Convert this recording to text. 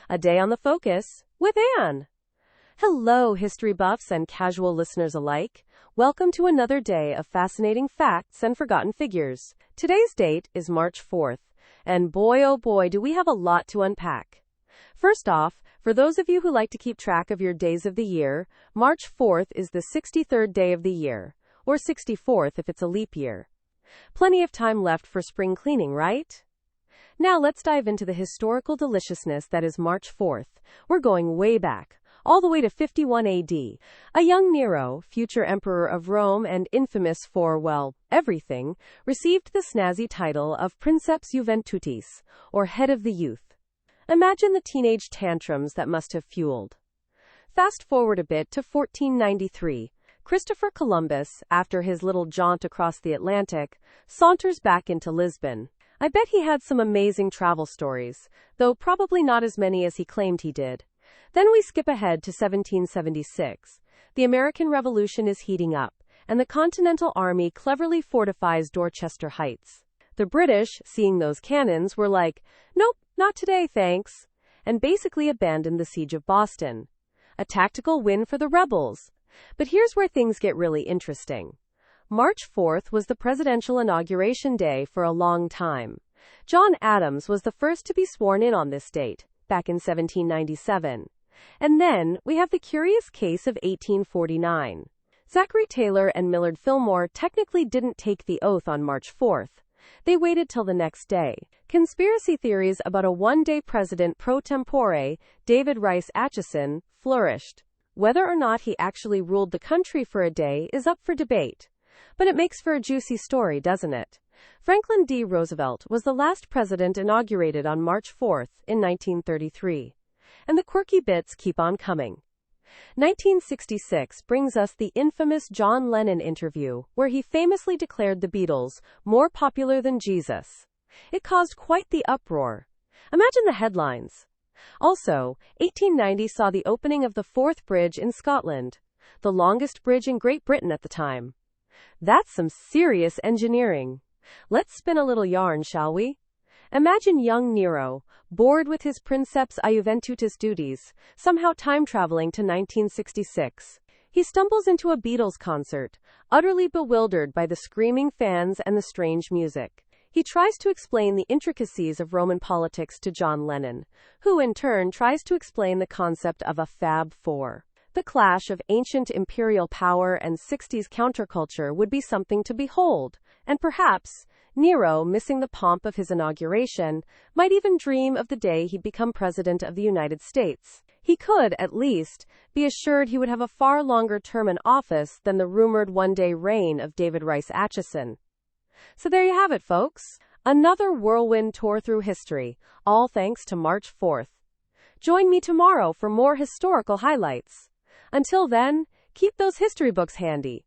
A Day on the Focus with Anne. Hello, history buffs and casual listeners alike. Welcome to another day of fascinating facts and forgotten figures. Today's date is March 4th, and boy oh boy do we have a lot to unpack. First off, for those of you who like to keep track of your days of the year, March 4th is the 63rd day of the year, or 64th if it's a leap year. Plenty of time left for spring cleaning, right? Now let's dive into the historical deliciousness that is March 4th. We're going way back, all the way to 51 AD. A young Nero, future emperor of Rome and infamous for, well, everything, received the snazzy title of Princeps Juventutis, or head of the youth. Imagine the teenage tantrums that must have fueled. Fast forward a bit to 1493. Christopher Columbus, after his little jaunt across the Atlantic, saunters back into Lisbon. I bet he had some amazing travel stories, though probably not as many as he claimed he did. Then we skip ahead to 1776. The American Revolution is heating up, and the Continental Army cleverly fortifies Dorchester Heights. The British, seeing those cannons, were like, nope, not today, thanks, and basically abandoned the siege of Boston. A tactical win for the rebels. But here's where things get really interesting. March 4th was the presidential inauguration day for a long time. John Adams was the first to be sworn in on this date, back in 1797. And then, we have the curious case of 1849. Zachary Taylor and Millard Fillmore technically didn't take the oath on March 4th. They waited till the next day. Conspiracy theories about a one-day president pro tempore, David Rice Atchison, flourished. Whether or not he actually ruled the country for a day is up for debate. But it makes for a juicy story, doesn't it? Franklin D. Roosevelt was the last president inaugurated on March 4th in 1933. And the quirky bits keep on coming. 1966 brings us the infamous John Lennon interview, where he famously declared the Beatles more popular than Jesus. It caused quite the uproar. Imagine the headlines. Also, 1890 saw the opening of the Forth Bridge in Scotland, the longest bridge in Great Britain at the time. That's some serious engineering. Let's spin a little yarn, shall we? Imagine young Nero, bored with his Princeps Juventutis duties, somehow time-traveling to 1966. He stumbles into a Beatles concert, utterly bewildered by the screaming fans and the strange music. He tries to explain the intricacies of Roman politics to John Lennon, who in turn tries to explain the concept of a Fab Four. The clash of ancient imperial power and 60s counterculture would be something to behold, and perhaps Nero, missing the pomp of his inauguration, might even dream of the day he'd become president of the United States. He could, at least, be assured he would have a far longer term in office than the rumored one-day reign of David Rice Atchison. So there you have it, folks. Another whirlwind tour through history, all thanks to March 4th. Join me tomorrow for more historical highlights. Until then, keep those history books handy.